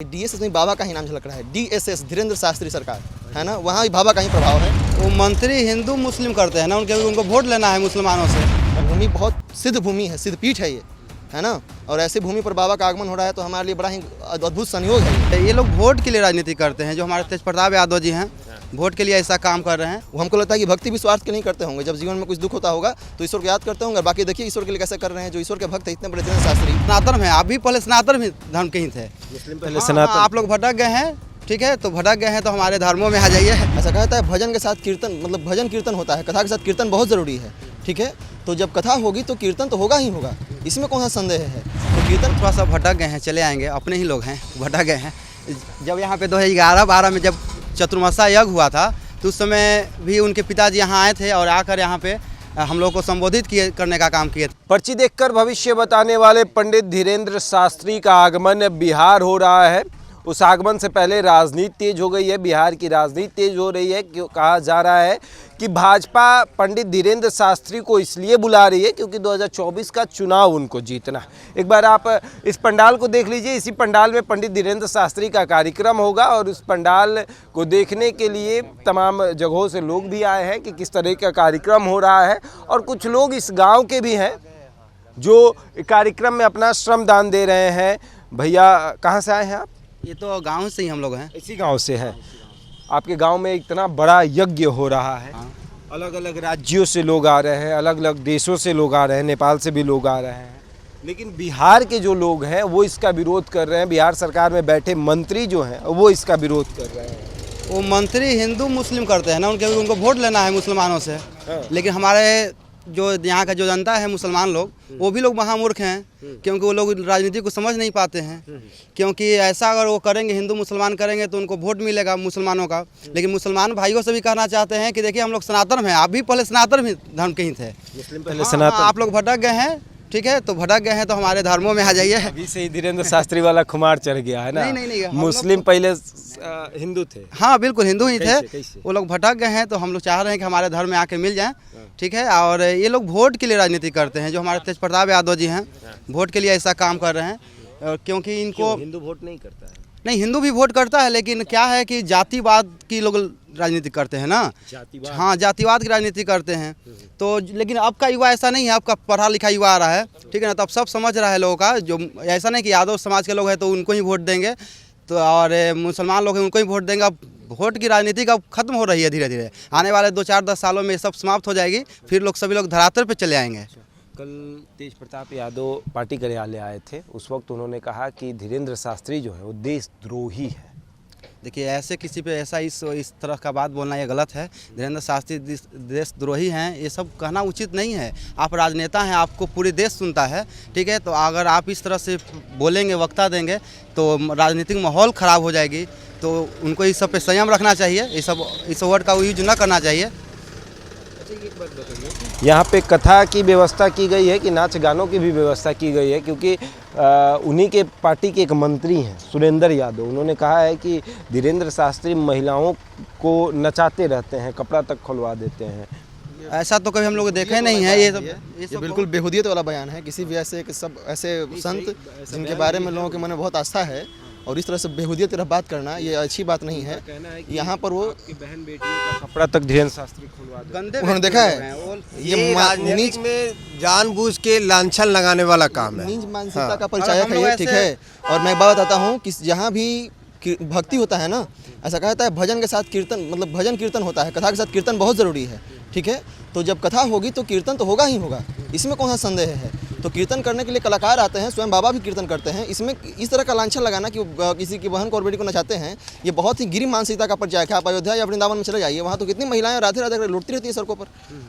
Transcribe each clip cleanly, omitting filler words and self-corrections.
DSS में बाबा का ही नाम झलक रहा है। डीएसएस धीरेन्द्र शास्त्री सरकार है ना, वहाँ भी बाबा का ही प्रभाव है। वो मंत्री हिंदू मुस्लिम करते हैं ना, उनको वोट लेना है मुसलमानों से। भूमि बहुत सिद्ध भूमि है, सिद्ध पीठ है ये, है ना। और ऐसी भूमि पर बाबा का आगमन हो रहा है तो हमारे लिए बड़ा ही अद्भुत संयोग है। ये लोग वोट के लिए राजनीति करते हैं, जो हमारे तेज प्रताप यादव जी हैं, वोट के लिए ऐसा काम कर रहे हैं। वो हमको लगता है कि भक्ति भी स्वार्थ के नहीं करते होंगे। जब जीवन में कुछ दुख होता होगा तो ईश्वर को याद करते होंगे। बाकी देखिए ईश्वर के लिए कैसे कर रहे हैं, जो ईश्वर के भक्त है इतने बड़े धीरेन्द्र शास्त्री। सनातन में आप भी पहले सनातन धर्म के ही थे, पहले सनातन। आप लोग भटक गए हैं, ठीक है, तो भटक गए हैं तो हमारे धर्मों में आ जाइए। ऐसा कहता है भजन के साथ कीर्तन, मतलब भजन कीर्तन होता है, कथा के साथ कीर्तन बहुत ज़रूरी है, ठीक है। तो जब कथा होगी तो कीर्तन तो होगा ही होगा, इसमें कौन सा संदेह है। तो कीर्तन थोड़ा सा भटक गए हैं, चले आएंगे, अपने ही लोग हैं, भटक गए हैं। जब यहाँ पे 2011-12 में जब चतुर्मासा यज्ञ हुआ था तो उस समय भी उनके पिताजी यहाँ आए थे और आकर यहाँ पे हम लोग को संबोधित करने का काम किए। पर्ची देखकर भविष्य बताने वाले पंडित धीरेन्द्र शास्त्री का आगमन बिहार हो रहा है। उस आगमन से पहले राजनीति तेज हो गई है, बिहार की राजनीति तेज हो रही है। क्यों कहा जा रहा है कि भाजपा पंडित धीरेन्द्र शास्त्री को इसलिए बुला रही है क्योंकि 2024 का चुनाव उनको जीतना। एक बार आप इस पंडाल को देख लीजिए। इसी पंडाल में पंडित धीरेन्द्र शास्त्री का कार्यक्रम होगा और उस पंडाल को देखने के लिए तमाम जगहों से लोग भी आए हैं कि किस तरह का कार्यक्रम हो रहा है। और कुछ लोग इस गाँव के भी हैं जो कार्यक्रम में अपना श्रमदान दे रहे हैं। भैया कहाँ से आए हैं आप? ये तो गांव से ही हम लोग हैं। इसी गांव से है। आपके गांव में इतना बड़ा यज्ञ हो रहा है, अलग अलग राज्यों से लोग आ रहे हैं, अलग अलग देशों से लोग आ रहे हैं, नेपाल से भी लोग आ रहे हैं, लेकिन बिहार के जो लोग हैं वो इसका विरोध कर रहे हैं। बिहार सरकार में बैठे मंत्री जो हैं वो इसका विरोध कर रहे हैं। वो मंत्री हिंदू मुस्लिम करते हैं ना, उनको वोट लेना है मुसलमानों से। लेकिन हमारे जो यहाँ का जो जनता है मुसलमान लोग, वो भी लोग महामूर्ख हैं, क्योंकि वो लोग राजनीति को समझ नहीं पाते हैं। क्योंकि ऐसा अगर वो करेंगे, हिंदू मुसलमान करेंगे तो उनको वोट मिलेगा मुसलमानों का। लेकिन मुसलमान भाइयों से भी कहना चाहते हैं कि देखिए हम लोग सनातन में, आप भी पहले सनातन धर्म के ही थे, पहले सनातन। आप लोग भटक गए हैं, ठीक है, तो भटक गए हैं तो हमारे धर्मों में आ जाइए। अभी से ही धीरेन्द्र शास्त्री वाला खुमार चढ़ गया है ना। नहीं, मुस्लिम पहले हिंदू थे। हाँ बिल्कुल हिंदू ही थे। कैसे? वो लोग भटक गए हैं तो हम लोग चाह रहे हैं कि हमारे धर्म में आके मिल जाएं, ठीक है। और ये लोग वोट के लिए राजनीति करते हैं, जो हमारे तेज प्रताप यादव जी हैं, वोट के लिए ऐसा काम कर रहे हैं। क्योंकि इनको हिंदू वोट नहीं करता है। नहीं, हिंदू भी वोट करता है, लेकिन क्या है कि जातिवाद की लोग राजनीति करते हैं ना। जातिवाद। हाँ, जातिवाद की राजनीति करते हैं। तो लेकिन अब का युवा ऐसा नहीं है, आपका पढ़ा लिखा युवा आ रहा है, ठीक है ना। तो अब सब समझ रहा है लोगों का, जो ऐसा नहीं कि यादव समाज के लोग हैं तो उनको ही वोट देंगे, तो और मुसलमान लोग हैं उनको ही वोट देंगे। अब वोट की राजनीति का खत्म हो रही है धीरे धीरे। आने वाले 2-4-10 सालों में ये सब समाप्त हो जाएगी, फिर लोग सभी लोग धरातल पे चले आएंगे। कल तेज प्रताप यादव पार्टी कार्यालय आए थे, उस वक्त उन्होंने कहा कि धीरेन्द्र शास्त्री जो है वो देशद्रोही है। देखिए ऐसे किसी पे ऐसा इस तरह का बात बोलना ये गलत है। धीरेन्द्र शास्त्री देशद्रोही हैं, ये सब कहना उचित नहीं है। आप राजनेता हैं, आपको पूरे देश सुनता है, ठीक है। तो अगर आप इस तरह से बोलेंगे, वक्ता देंगे तो राजनीतिक माहौल ख़राब हो जाएगी। तो उनको इस सब पे संयम रखना चाहिए, इस वर्ड का यूज ना करना चाहिए। यहाँ पे कथा की व्यवस्था की गई है कि नाच गानों की भी व्यवस्था की गई है, क्योंकि उन्हीं के पार्टी के एक मंत्री हैं सुरेंद्र यादव। उन्होंने कहा है कि धीरेन्द्र शास्त्री महिलाओं को नचाते रहते हैं, कपड़ा तक खुलवा देते हैं। ऐसा तो कभी हम लोग देखे नहीं है। ये बिल्कुल बेहुदियत वाला बयान है। किसी भी ऐसे संत जिनके बारे में लोगों के मन में बहुत आस्था है और इस तरह से बेहुदियत तरह बात करना ये अच्छी बात नहीं है। यहाँ पर वो बहन बेटियों का कपड़ा तक धीरेन्द्र शास्त्री खुलवा देते। उन्होंने देखा है, ये राजनीति में जानबूझ के लांछन लगाने वाला काम है, नीच मानसिकता का परिचायक है ये, ठीक है। और मैं एक बात बताता हूँ कि जहाँ भी भक्ति होता है ना, ऐसा कहता है भजन के साथ कीर्तन, मतलब भजन कीर्तन होता है, कथा के साथ कीर्तन बहुत ज़रूरी है, ठीक है। तो जब कथा होगी तो कीर्तन तो होगा ही होगा, इसमें कौन सा संदेह है। तो कीर्तन करने के लिए कलाकार आते हैं, स्वयं बाबा भी कीर्तन करते हैं। इसमें इस तरह का लांछन लगाना कि किसी की बहन को और बेटी को नचाते हैं, ये बहुत ही गिरी मानसिकता का परिचायक है। आप अयोध्या या वृंदावन में चले जाइए, वहाँ तो कितनी महिलाएं राधे राधे लुटती रहती है सड़कों पर।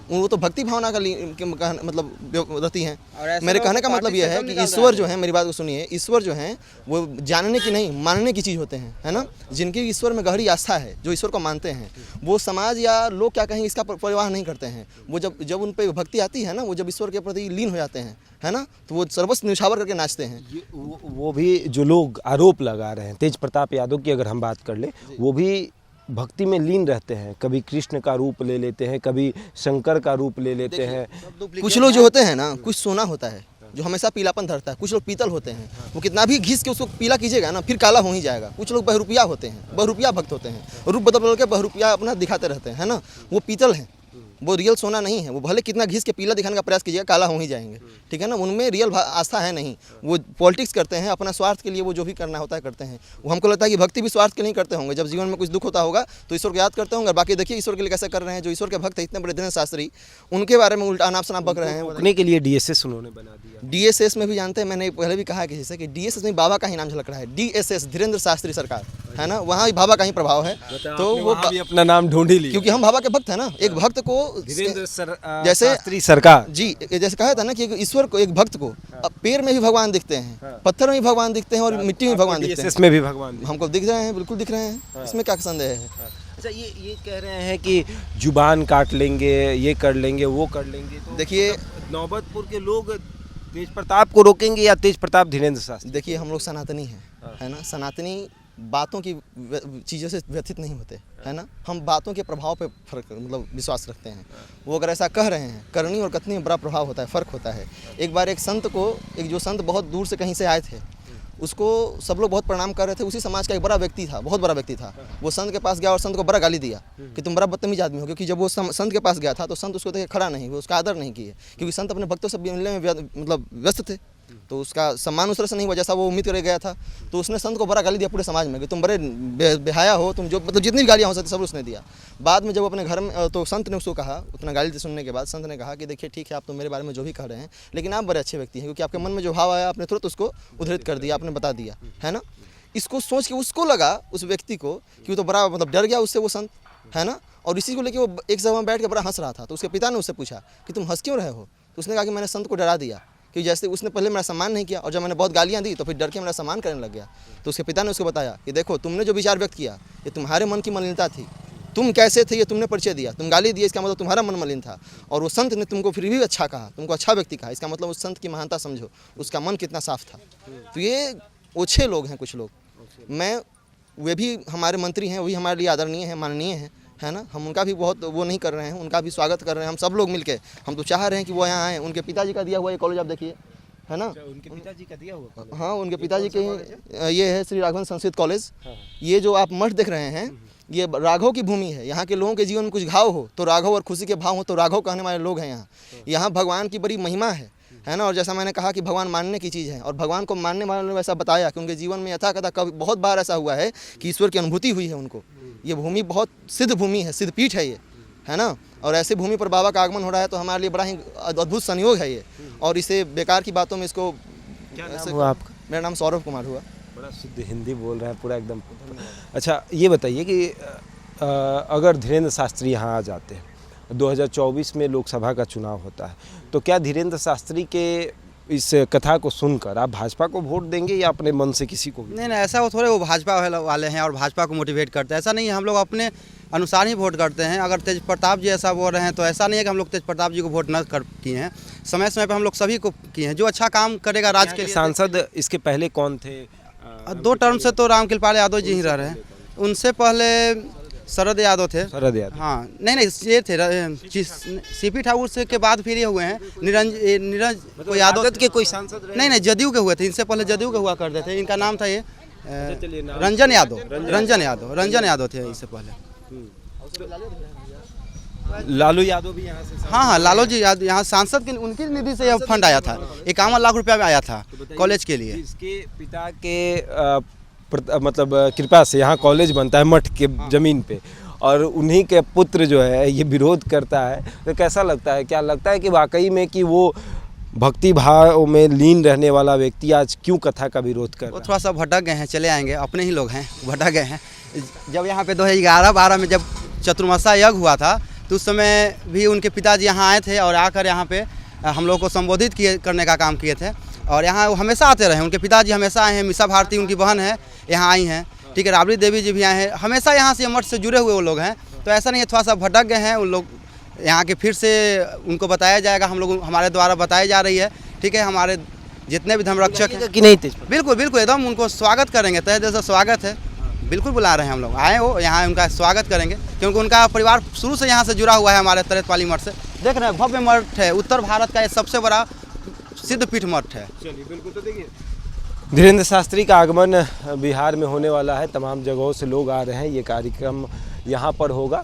वो तो भक्ति भावना का मतलब रहती हैं। मेरे कहने का मतलब यह है कि ईश्वर जो है, मेरी बात को सुनिए, ईश्वर जो है वो जानने की नहीं मानने की चीज़ होते हैं, है ना। जिनकी ईश्वर में गहरी आस्था है, जो ईश्वर को मानते हैं, वो समाज या लोग क्या कहेंगे इसका परवाह नहीं करते हैं। वो जब उन पर भक्ति आती है ना, वो जब ईश्वर के प्रति लीन हो जाते हैं, है ना, तो वो सर्वस्व न्यौछावर करके नाचते हैं। वो भी जो लोग आरोप लगा रहे हैं, तेज प्रताप यादव की अगर हम बात कर ले, वो भी भक्ति में लीन रहते हैं। कभी कृष्ण का रूप ले लेते हैं, कभी शंकर का रूप ले लेते हैं। कुछ लोग जो होते हैं ना, कुछ सोना होता है, जो हमेशा पीलापन धरता है। कुछ लोग पीतल होते हैं, वो कितना भी घिस के उसको पीला कीजिएगा ना, फिर काला हो ही जाएगा। कुछ लोग बहुरुपिया होते हैं, बहुरुपिया भक्त होते हैं, रूप बदल बदल के बहुरुपिया अपना दिखाते रहते हैं, है ना। वो पीतल हैं, वो रियल सोना नहीं है। वो भले कितना घिस के पीला दिखाने का प्रयास कीजिएगा, काला हो ही जाएंगे, ठीक है ना। उनमें रियल आस्था है नहीं। वो पॉलिटिक्स करते हैं, अपना स्वार्थ के लिए वो जो भी करना होता है करते हैं। वो हमको लगता है कि भक्ति भी स्वार्थ के लिए करते होंगे। जब जीवन में कुछ दुख होता होगा तो ईश्वर को याद करते होंगे। बाकी देखिए ईश्वर के लिए कैसे कर रहे हैं। जो ईश्वर के भक्त हैं इतने बड़े धीरेन्द्र शास्त्री, उनके बारे में उल्टा अनाप शनाप बक रहे हैं। रोकने के लिए डीएसएस उन्होंने बना दिया। डीएसएस में भी जानते हैं, मैंने पहले भी कहा किसी से कि डीएसएस में बाबा का ही नाम झलक रहा है। डीएसएस धीरेन्द्र शास्त्री सरकार, है ना, वहाँ भी बाबा का ही प्रभाव है। तो वो भी अपना नाम ढूंढ ही लिया, क्योंकि हम बाबा के भक्त हैं ना। एक भक्त को जैसे शास्त्री सरकार जी, जैसे कहा था ना कि ईश्वर को, एक भक्त को पेड़ में भी भगवान दिखते हैं, पत्थर में भी भगवान दिखते हैं और मिट्टी में भी भगवान दिखते हैं। डीएसएस में भी भगवान हमको दिख रहे हैं, बिल्कुल दिख रहे हैं। इसमें क्या संदेह है। अच्छा, ये कह रहे हैं कि जुबान काट लेंगे, ये कर लेंगे, वो कर लेंगे। तो देखिए, नौबतपुर के लोग तेज प्रताप को रोकेंगे या तेज प्रताप धीरेन्द्र शास्त्री? देखिए हम लोग सनातनी हैं, है ना। सनातनी बातों की चीज़ों से व्यथित नहीं होते, है ना। हम बातों के प्रभाव पे फर्क मतलब विश्वास रखते हैं। वो अगर ऐसा कह रहे हैं, करनी और कथनी में बड़ा प्रभाव होता है, फ़र्क होता है। एक बार एक संत को, एक जो संत बहुत दूर से कहीं से आए थे, उसको सब लोग बहुत प्रणाम कर रहे थे। उसी समाज का एक बड़ा व्यक्ति था, बहुत बड़ा व्यक्ति था। वो संत के पास गया और संत को बड़ा गाली दिया कि तुम बड़ा बदतमीज आदमी हो। क्योंकि जब वो संत के पास गया था तो संत उसको देखे खड़ा नहीं, वो उसका आदर नहीं किए, क्योंकि संत अपने भक्तों से मिलने में मतलब व्यस्त थे। तो उसका सम्मान उस तरह से नहीं हुआ जैसा वो उम्मीद करे गया था। तो उसने संत को बड़ा गाली दिया पूरे समाज में कि तुम बड़े बेहाया हो, तुम जो मतलब जितनी भी गालियाँ हो सकती सब उसने दिया। बाद में जब अपने घर में, तो संत ने उसको कहा, उतना गाली सुनने के बाद संत ने कहा कि देखिए ठीक है, आप तो मेरे बारे में जो भी कह रहे हैं, लेकिन आप बड़े अच्छे व्यक्ति हैं, क्योंकि आपके मन में जो भाव आया आपने तुरंत उसको उद्धृत कर दिया, आपने बता दिया, है ना। इसको सोच के उसको लगा, उस व्यक्ति को, कि वो तो बड़ा मतलब डर गया उससे वो संत, है ना। और इसी को लेकर वो एक जगह में बैठ के बड़ा हंस रहा था। तो उसके पिता ने उससे पूछा कि तुम हंस क्यों रहे हो। तो उसने कहा कि मैंने संत को डरा दिया, कि जैसे उसने पहले मेरा सम्मान नहीं किया और जब मैंने बहुत गालियाँ दी तो फिर डर के मेरा सम्मान करने लग गया। तो उसके पिता ने उसको बताया कि देखो तुमने जो विचार व्यक्त किया ये तुम्हारे मन की मलिनता थी, तुम कैसे थे ये तुमने परिचय दिया, तुम गाली दिए इसका मतलब तुम्हारा मन मलिन था। और वो संत ने तुमको फिर भी अच्छा कहा, तुमको अच्छा व्यक्ति कहा, इसका मतलब उस संत की महानता समझो, उसका मन कितना साफ था। तो ये ओछे लोग हैं कुछ लोग। वे भी हमारे मंत्री हैं, वही हमारे लिए आदरणीय हैं, माननीय हैं, है ना। हम उनका भी बहुत वो नहीं कर रहे हैं, उनका भी स्वागत कर रहे हैं हम सब लोग मिलके। हम तो चाह रहे हैं कि वो यहाँ आएँ। उनके पिताजी का दिया हुआ ये कॉलेज आप देखिए, है ना। उनके पिताजी का दिया हुआ? हाँ, उनके पिताजी के ये है श्री राघवन संस्कृत कॉलेज। ये जो आप मठ देख रहे हैं ये राघव की भूमि है। यहाँ के लोगों के जीवन में कुछ घाव हो तो राघव, और खुशी के भाव हो तो राघव कहने वाले लोग हैं यहाँ। यहाँ भगवान की बड़ी महिमा है ना। और जैसा मैंने कहा कि भगवान मानने की चीज़ है, और भगवान को मानने वाले लोग ऐसा बताया कि उनके जीवन में यथा कथा कभी बहुत बार ऐसा हुआ है कि ईश्वर की अनुभूति हुई है उनको। ये भूमि बहुत सिद्ध भूमि है, सिद्ध पीठ है ये, है ना। और ऐसी भूमि पर बाबा का आगमन हो रहा है तो हमारे लिए बड़ा ही अद्भुत संयोग है ये। और इसे बेकार की बातों में इसको, क्या नाम हुआ आपका? मेरा नाम सौरभ कुमार हुआ। बड़ा शुद्ध हिंदी बोल रहे हैं पूरा एकदम। अच्छा, ये बताइए कि अगर धीरेन्द्र शास्त्री यहाँ आ जाते हैं, 2024 में लोकसभा का चुनाव होता है, तो क्या धीरेन्द्र शास्त्री के इस कथा को सुनकर आप भाजपा को वोट देंगे या अपने मन से किसी को भी? नहीं, ऐसा वो थोड़े वो भाजपा वाले हैं और भाजपा को मोटिवेट करते हैं, ऐसा नहीं है। हम लोग अपने अनुसार ही वोट करते हैं। अगर तेज प्रताप जी ऐसा बोल रहे हैं तो ऐसा नहीं है कि हम लोग तेज प्रताप जी को वोट न कर किए हैं। समय समय पर हम लोग सभी को किए हैं। जो अच्छा काम करेगा राज्य के लिए। सांसद इसके पहले कौन थे? 2 टर्म से तो रामकृपाल यादव जी ही रह रहे हैं। उनसे पहले शरद यादव थे। शरद यादव? हाँ, नहीं ये थे सीपी ठाकुर से के बाद फिर ये हुए हैं निरंजन यादव के कोई सांसद रहे? नहीं, जदयू के हुए थे। इनसे पहले जदयू के हुआ करते थे। इनका नाम था ये रंजन यादव थे इससे पहले। लालू यादव भी यहाँ से? हाँ, लालू जी यहाँ सांसद के उनकी निधि से यह फंड आया था। 51 लाख रुपया में आया था कॉलेज के लिए। इसके पिता के मतलब कृपा से यहाँ कॉलेज बनता है मठ के ज़मीन पे, और उन्हीं के पुत्र जो है ये विरोध करता है, तो कैसा लगता है? क्या लगता है कि वाकई में कि वो भक्ति भाव में लीन रहने वाला व्यक्ति आज क्यों कथा का विरोध कर रहा है? वो थोड़ा सा भटक गए हैं, चले आएंगे, अपने ही लोग हैं, भटक गए हैं। जब यहाँ पे 2011-12 में जब चतुर्मासा यज्ञ हुआ था तो उस समय भी उनके पिताजी यहाँ आए थे और आकर यहाँ पे हम लोग को संबोधित करने का काम किए थे। और यहाँ वो हमेशा आते रहे। उनके पिताजी हमेशा आए हैं। मीसा भारती उनकी बहन है, यहाँ आई हैं, ठीक है। राबड़ी देवी जी भी आए हैं। हमेशा यहाँ से मठ से जुड़े हुए वो लोग हैं। तो ऐसा नहीं है, थोड़ा सा भटक गए हैं उन लोग। यहाँ के फिर से उनको बताया जाएगा, हम लोग हमारे द्वारा बताई जा रही है, ठीक है। हमारे जितने भी धर्मरक्षक हैं कि नहीं थे? बिल्कुल बिल्कुल एकदम उनको स्वागत करेंगे, तहे दिल से स्वागत है। बिल्कुल बुला रहे हैं हम लोग, आए वो यहाँ उनका स्वागत करेंगे, क्योंकि उनका परिवार शुरू से यहाँ से जुड़ा हुआ है हमारे तरेतपाली मठ से। देख रहे हैं भव्य मठ है, उत्तर भारत का ये सबसे बड़ा सिद्धपीठ मठ है। चलिए बिल्कुल। तो देखिए धीरेन्द्र शास्त्री का आगमन बिहार में होने वाला है, तमाम जगहों से लोग आ रहे हैं, ये कार्यक्रम यहाँ पर होगा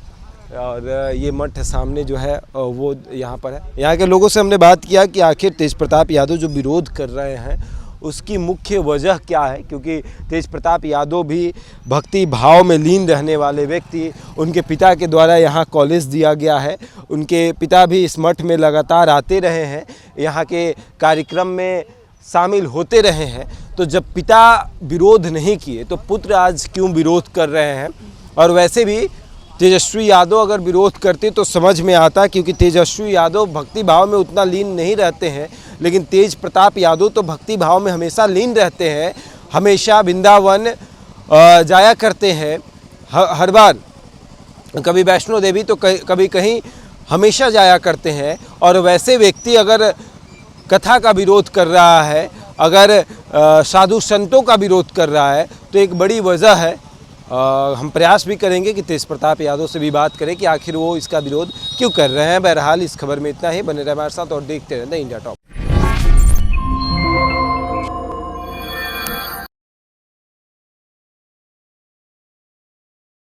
और ये मठ सामने जो है वो यहाँ पर है। यहाँ के लोगों से हमने बात किया कि आखिर तेज प्रताप यादव जो विरोध कर रहे हैं उसकी मुख्य वजह क्या है, क्योंकि तेज प्रताप यादव भी भक्ति भाव में लीन रहने वाले व्यक्ति, उनके पिता के द्वारा यहाँ कॉलेज दिया गया है, उनके पिता भी इस मठ में लगातार आते रहे हैं, यहाँ के कार्यक्रम में शामिल होते रहे हैं। तो जब पिता विरोध नहीं किए तो पुत्र आज क्यों विरोध कर रहे हैं। और वैसे भी तेजस्वी यादव अगर विरोध करते तो समझ में आता, क्योंकि तेजस्वी यादव भक्ति भाव में उतना लीन नहीं रहते हैं, लेकिन तेज प्रताप यादव तो भक्ति भाव में हमेशा लीन रहते हैं, हमेशा वृंदावन जाया करते हैं, हर बार कभी वैष्णो देवी तो कभी कहीं हमेशा जाया करते हैं। और वैसे व्यक्ति अगर कथा का विरोध कर रहा है, अगर साधु संतों का विरोध कर रहा है, तो एक बड़ी वजह है। हम प्रयास भी करेंगे कि तेज प्रताप यादव से भी बात करें कि आखिर वो इसका विरोध क्यों कर रहे हैं। बहरहाल इस खबर में इतना ही, बने रहे हमारे साथ और देखते रहते हैं इंडिया टॉप।